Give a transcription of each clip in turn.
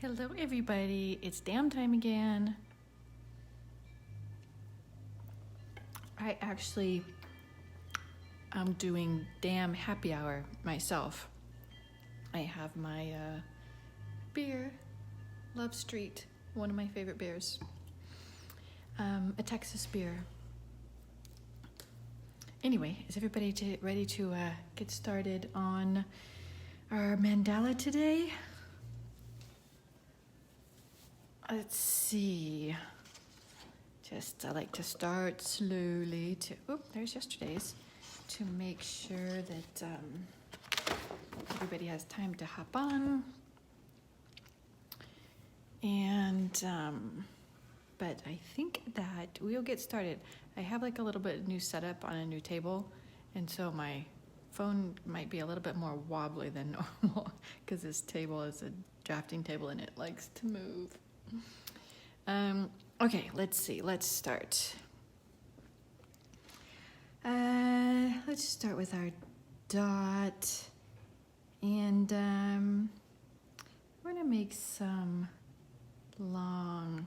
Hello everybody, it's DAMM time again. I'm doing DAMM happy hour myself. I have my beer, Love Street, one of my favorite beers, a Texas beer. Anyway, is everybody ready to get started on our mandala today? Let's see. I like to start slowly there's yesterday's, to make sure that everybody has time to hop on. But I think that we'll get started. I have like a little bit of new setup on a new table, and so my phone might be a little bit more wobbly than normal because this table is a drafting table and it likes to move. Okay, let's see. Let's start. Let's start with our dot, and we're gonna make some long,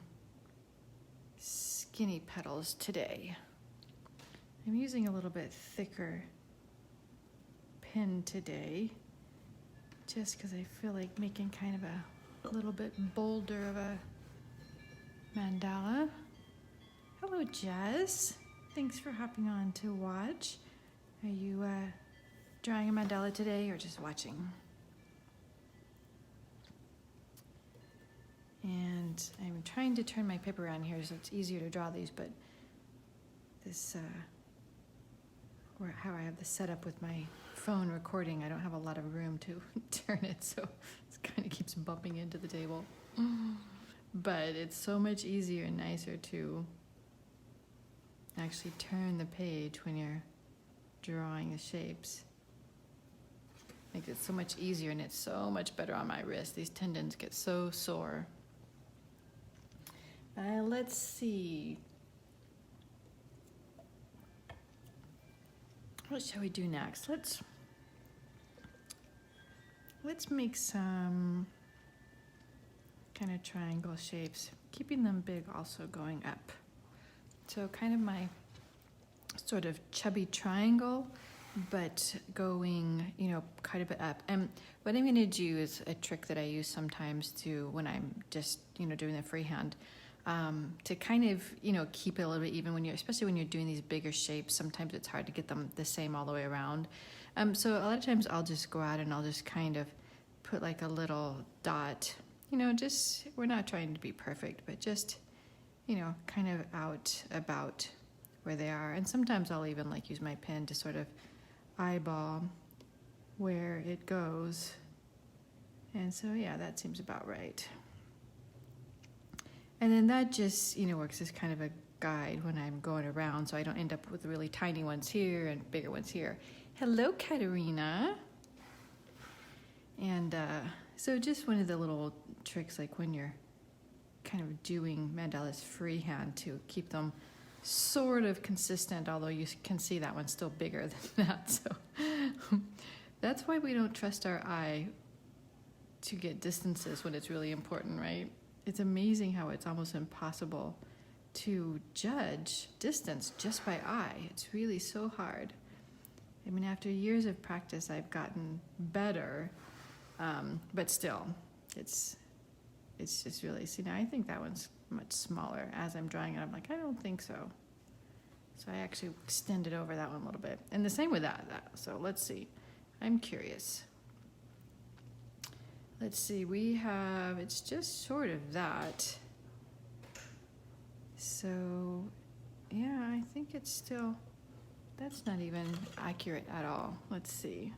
skinny petals today. I'm using a little bit thicker pen today, just because I feel like making kind of a little bit bolder of a mandala. Hello, Jess. Thanks for hopping on to watch. Are you drawing a mandala today or just watching? And I'm trying to turn my paper around here so it's easier to draw these, but this, how I have the setup with my phone recording, I don't have a lot of room to turn it, so it kind of keeps bumping into the table. But it's so much easier and nicer to actually turn the page when you're drawing the shapes. Makes it so much easier, and it's so much better on my wrist. These tendons get so sore. Let's see. What shall we do next? Let's make some kind of triangle shapes, keeping them big, also going up. So kind of my sort of chubby triangle, but going, quite a bit up. And what I'm gonna do is a trick that I use sometimes to, when I'm just, doing the freehand, to kind of, keep it a little bit even especially when you're doing these bigger shapes. Sometimes it's hard to get them the same all the way around. So a lot of times I'll just go out and I'll just kind of put like a little dot, we're not trying to be perfect, but just, kind of out about where they are. And sometimes I'll even use my pen to sort of eyeball where it goes. And so, yeah, that seems about right. And then that just, works as kind of a guide when I'm going around, so I don't end up with really tiny ones here and bigger ones here. Hello, Katerina. And so just one of the little tricks, like when you're kind of doing mandalas freehand, to keep them sort of consistent, although you can see that one's still bigger than that. So that's why we don't trust our eye to get distances when it's really important, right? It's amazing how it's almost impossible to judge distance just by eye. It's really so hard. I mean, after years of practice, I've gotten better, but still, it's just really, see, now I think that one's much smaller. As I'm drawing it, I'm like, I don't think so. So I actually extended over that one a little bit. And the same with that. So let's see. I'm curious. Let's see, it's just sort of that. So, yeah, I think it's still, that's not even accurate at all. Let's see.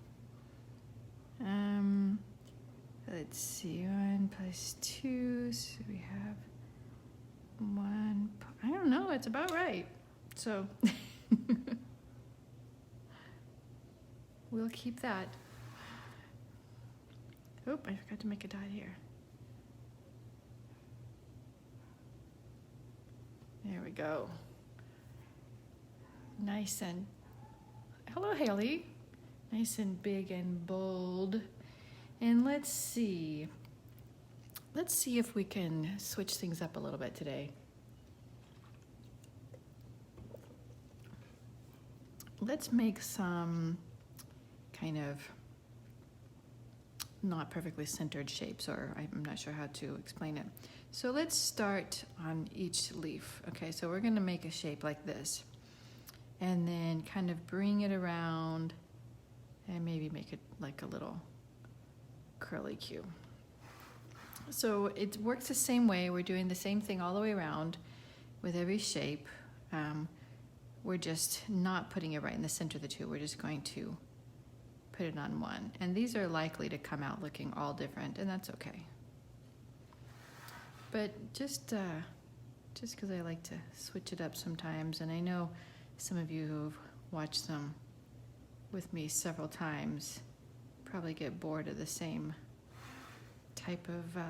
Let's see, 1 plus 2, so we have 1, I don't know, it's about right. So, we'll keep that. Oh, I forgot to make a dot here. There we go. Nice and, hello Haley. Nice and big and bold. And let's see. let's see if we can switch things up a little bit today. Let's make some kind of not perfectly centered shapes, or I'm not sure how to explain it. So let's start on each leaf. Okay, so we're gonna make a shape like this, and then kind of bring it around and maybe make it like a little curly Q. So it works the same way. We're doing the same thing all the way around with every shape. We're just not putting it right in the center of the two. We're just going to put it on one. And these are likely to come out looking all different, and that's okay. But just because I like to switch it up sometimes, and I know some of you who've watched them with me several times probably get bored of the same type of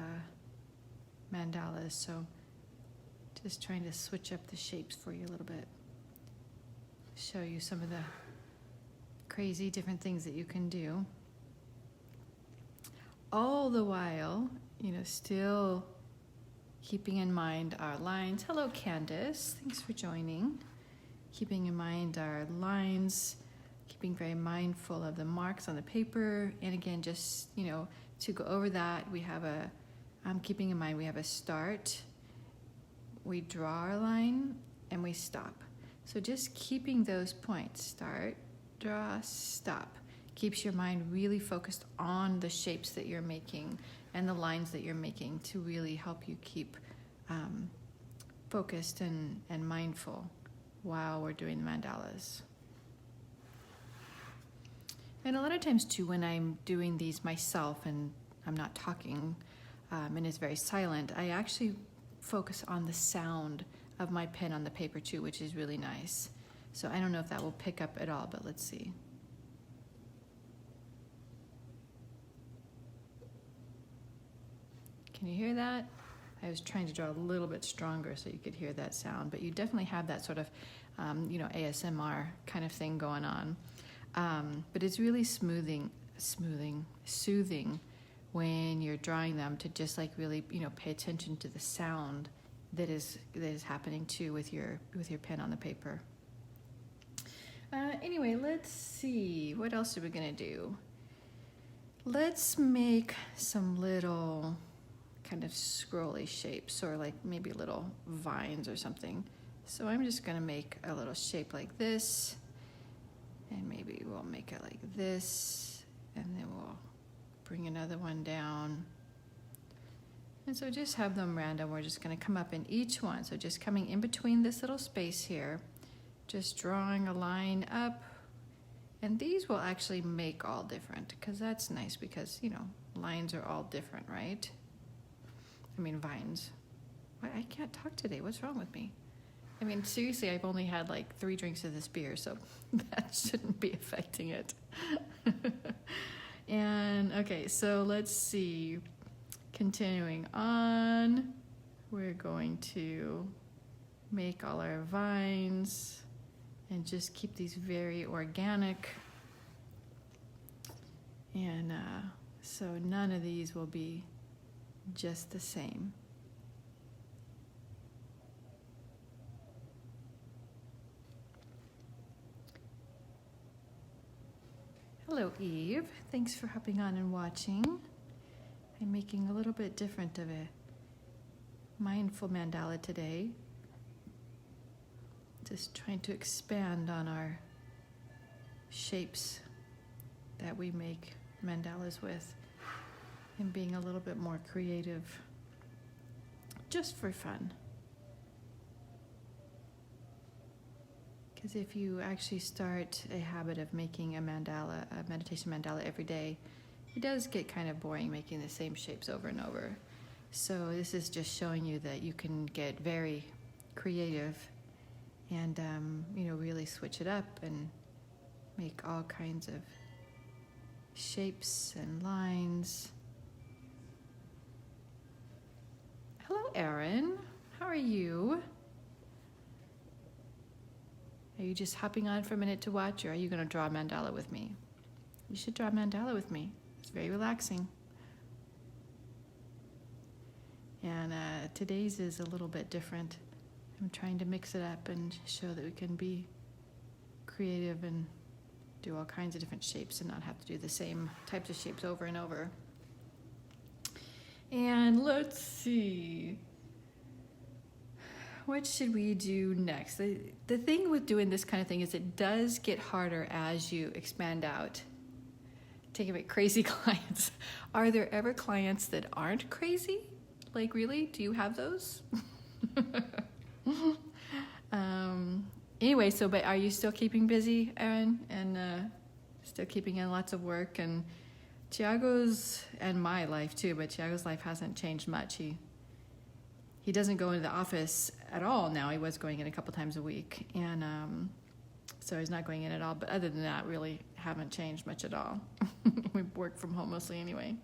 mandalas, so just trying to switch up the shapes for you a little bit. Show you some of the crazy different things that you can do. All the while, still keeping in mind our lines. Hello, Candace. Thanks for joining. Keeping in mind our lines, keeping very mindful of the marks on the paper. And again, just, to go over that, I'm keeping in mind we have a start, we draw our line, and we stop. So just keeping those points, start, draw, stop, keeps your mind really focused on the shapes that you're making and the lines that you're making to really help you keep focused and mindful while we're doing the mandalas. And a lot of times too, when I'm doing these myself and I'm not talking and it's very silent, I actually focus on the sound of my pen on the paper too, which is really nice. So I don't know if that will pick up at all, but let's see. Can you hear that? I was trying to draw a little bit stronger so you could hear that sound, but you definitely have that sort of, ASMR kind of thing going on. But it's really soothing when you're drawing them to just like really, pay attention to the sound that is happening too with your pen on the paper. Anyway, let's see. What else are we gonna do? Let's make some little kind of scrolly shapes, or like maybe little vines or something. So I'm just gonna make a little shape like this, and maybe we'll make it like this, and then we'll bring another one down. And so just have them random. We're just gonna come up in each one. So just coming in between this little space here, just drawing a line up. And these will actually make all different, because that's nice, because, lines are all different, right? I mean, vines. I can't talk today. What's wrong with me? I mean, seriously, I've only had like 3 drinks of this beer, so that shouldn't be affecting it. And okay, so let's see. Continuing on, we're going to make all our vines and just keep these very organic. And so none of these will be just the same. Hello, Eve. Thanks for hopping on and watching. I'm making a little bit different of a mindful mandala today. Just trying to expand on our shapes that we make mandalas with and being a little bit more creative, just for fun. Because if you actually start a habit of making a mandala, a meditation mandala every day, it does get kind of boring making the same shapes over and over. So this is just showing you that you can get very creative and, really switch it up and make all kinds of shapes and lines. Hello, Erin. How are you? Are you just hopping on for a minute to watch, or are you going to draw a mandala with me? You should draw a mandala with me. It's very relaxing. today's is a little bit different. I'm trying to mix it up and show that we can be creative and do all kinds of different shapes and not have to do the same types of shapes over and over. And let's see, what should we do next? The thing with doing this kind of thing is it does get harder as you expand out. Take a bit crazy clients. Are there ever clients that aren't crazy? Like, really? Do you have those? Anyway, but are you still keeping busy, Erin? And still keeping in lots of work? And Tiago's, and my life too, but Tiago's life hasn't changed much. He doesn't go into the office at all now. He was going in a couple times a week, and so he's not going in at all. But other than that, really haven't changed much at all. We work from home mostly anyway.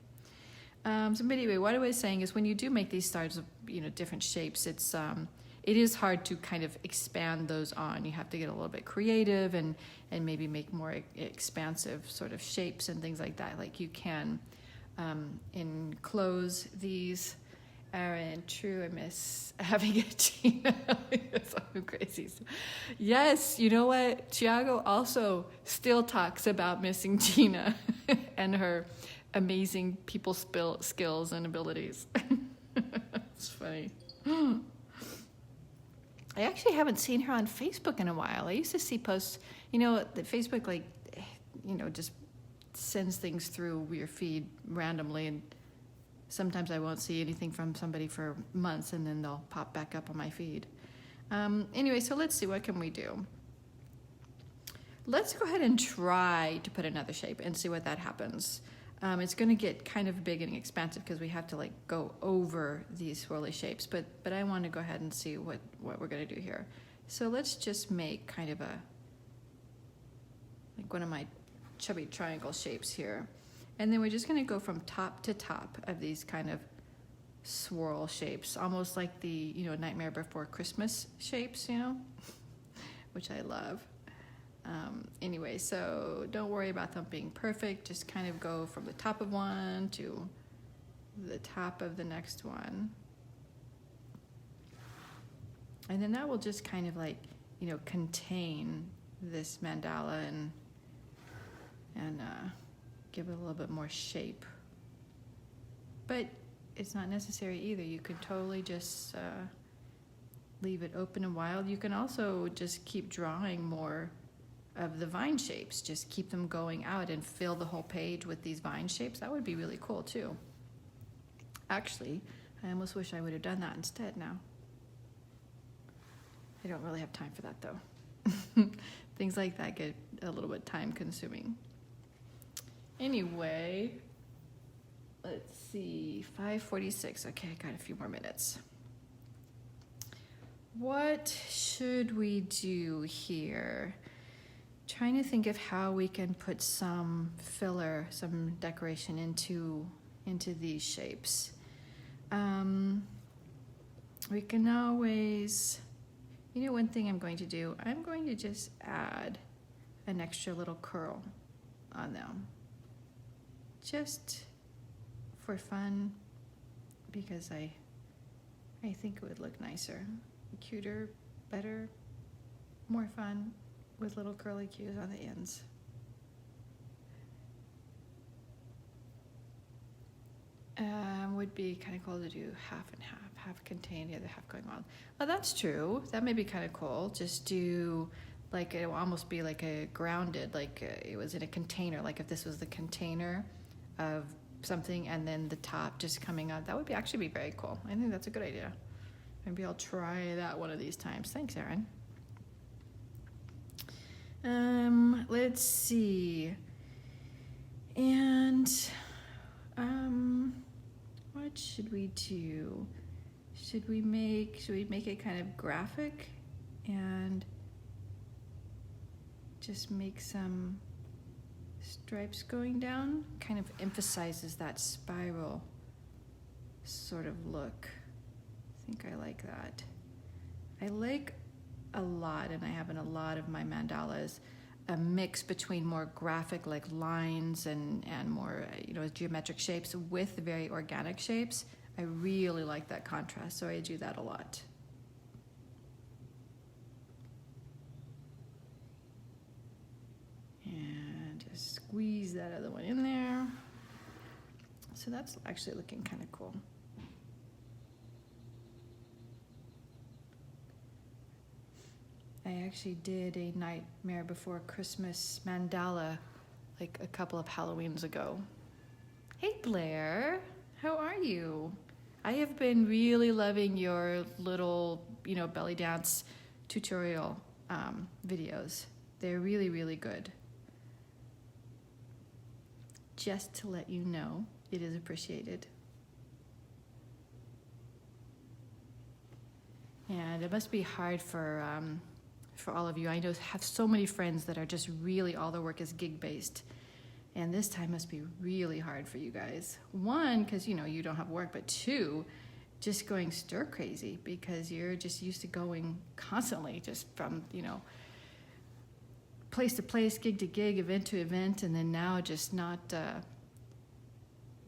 So anyway, what I was saying is when you do make these stars of different shapes, it is hard to kind of expand those on. You have to get a little bit creative and maybe make more expansive sort of shapes and things like that. Like you can enclose these. Aaron, true, I miss having a Gina. I'm crazy. Yes, you know what? Tiago also still talks about missing Gina and her amazing people skills and abilities. It's funny. I actually haven't seen her on Facebook in a while. I used to see posts, that Facebook just sends things through your feed randomly, and sometimes I won't see anything from somebody for months, and then they'll pop back up on my feed. Anyway, so let's see, what can we do? Let's go ahead and try to put another shape and see what that happens. It's going to get kind of big and expansive because we have to go over these swirly shapes, but I want to go ahead and see what we're going to do here. So let's just make kind of one of my chubby triangle shapes here. And then we're just going to go from top to top of these kind of swirl shapes, almost like the, Nightmare Before Christmas shapes, which I love. Anyway, so don't worry about them being perfect. Just kind of go from the top of one to the top of the next one. And then that will just kind of contain this mandala and give it a little bit more shape. But it's not necessary either. You can totally just leave it open and wild. You can also just keep drawing more of the vine shapes. Just keep them going out and fill the whole page with these vine shapes. That would be really cool too. Actually, I almost wish I would have done that instead now. I don't really have time for that though. Things like that get a little bit time consuming. Anyway, let's see, 5:46. Okay, I got a few more minutes. What should we do here? Trying to think of how we can put some filler, some decoration into these shapes. We can always, one thing I'm going to do, I'm going to just add an extra little curl on them. Just for fun, because I think it would look nicer, cuter, better, more fun with little curly cues on the ends. Would be kind of cool to do half and half contained, the other half going wild. Well, that's true. That may be kind of cool. Just do it will almost be like a grounded, it was in a container. Like if this was the container of something and then the top just coming out, that would actually be very cool. I think that's a good idea. Maybe I'll try that one of these times. Thanks, Erin. Let's see. And what should we do? Should we make it kind of graphic and just make some stripes going down? Kind of emphasizes that spiral sort of look. I think I like that. I like a lot, and I have in a lot of my mandalas, a mix between more graphic lines and more geometric shapes with very organic shapes. I really like that contrast, so I do that a lot. And just squeeze that other one in there. So that's actually looking kind of cool. I actually did a Nightmare Before Christmas mandala like a couple of Halloweens ago. Hey Blair, how are you? I have been really loving your little, belly dance tutorial videos. They're really, really good. Just to let you know, it is appreciated. And it must be hard for all of you. I know have so many friends that are just really, all their work is gig-based. And this time must be really hard for you guys. One, because, you don't have work, but two, just going stir crazy because you're just used to going constantly just from, place to place, gig to gig, event to event, and then now just not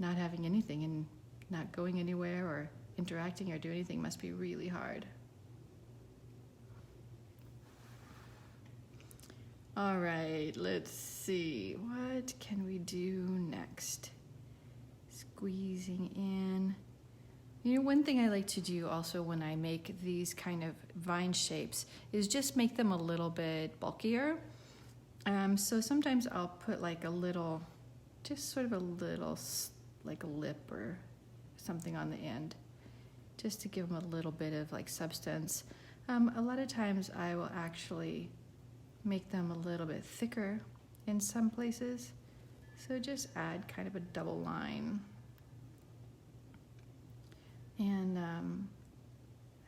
having anything and not going anywhere or interacting or doing anything must be really hard. All right, let's see. What can we do next? Squeezing in. One thing I like to do also when I make these kind of vine shapes is just make them a little bit bulkier. So sometimes I'll put like a little, just sort of a little, like a lip or something on the end, just to give them a little bit of like substance. A lot of times I will actually make them a little bit thicker in some places. So just add kind of a double line. And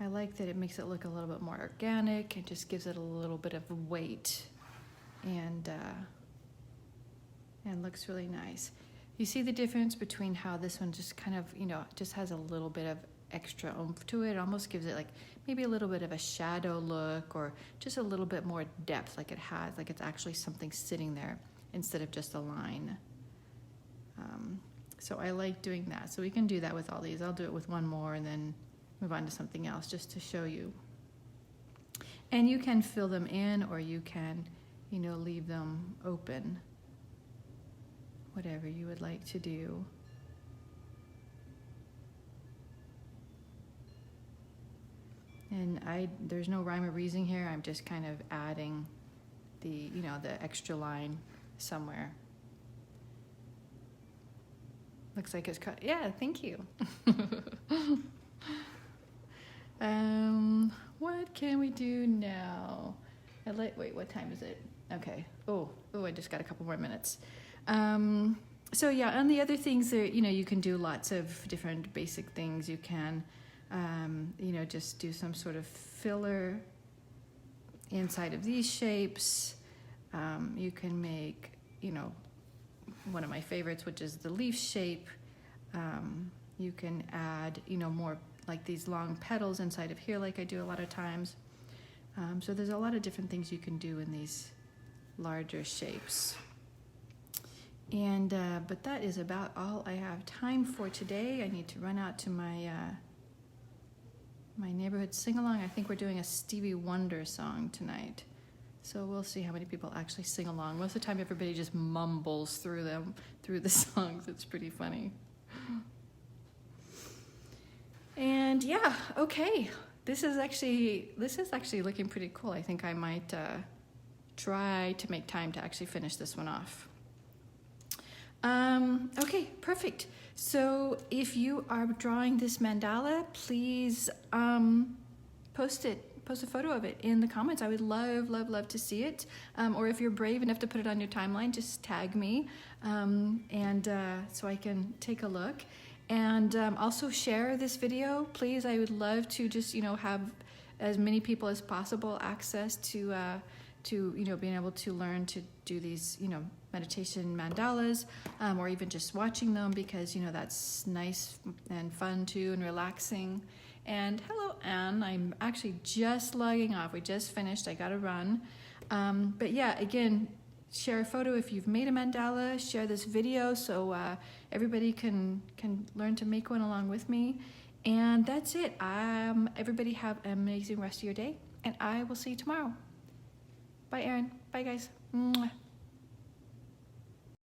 I like that it makes it look a little bit more organic and just gives it a little bit of weight and looks really nice. You see the difference between how this one just kind of, just has a little bit of extra oomph to it. It almost gives it like maybe a little bit of a shadow look or just a little bit more depth, like it has, like it's actually something sitting there instead of just a line. So I like doing that. So we can do that with all these. I'll do it with one more and then move on to something else just to show you. And you can fill them in or you can, leave them open, whatever you would like to do. And there's no rhyme or reason here. I'm just kind of adding the, the extra line somewhere. Looks like it's cut. Yeah, thank you. What can we do now? Wait, what time is it? Okay. Oh, I just got a couple more minutes. So yeah, and the other things that, you can do lots of different basic things. You can, just do some sort of filler inside of these shapes. You can make, one of my favorites, which is the leaf shape. You can add, more like these long petals inside of here, like I do a lot of times. So there's a lot of different things you can do in these larger shapes. And but that is about all I have time for today. I need to run out to my my neighborhood sing-along. I think we're doing a Stevie Wonder song tonight. So we'll see how many people actually sing along. Most of the time everybody just mumbles through the songs. It's pretty funny. And yeah, okay. This is actually looking pretty cool. I think I might try to make time to actually finish this one off. Okay, perfect. So if you are drawing this mandala, please post a photo of it in the comments. I would love to see it. Or if you're brave enough to put it on your timeline, just tag me so I can take a look. And also share this video, please. I would love to just, have as many people as possible access to being able to learn to do these, meditation mandalas, or even just watching them because, that's nice and fun too and relaxing. And hello, Anne. I'm actually just logging off. We just finished. I got to run. But yeah, again, share a photo if you've made a mandala, share this video so everybody can learn to make one along with me. And that's it. Everybody have an amazing rest of your day, and I will see you tomorrow. Bye, Erin. Bye, guys. Mwah.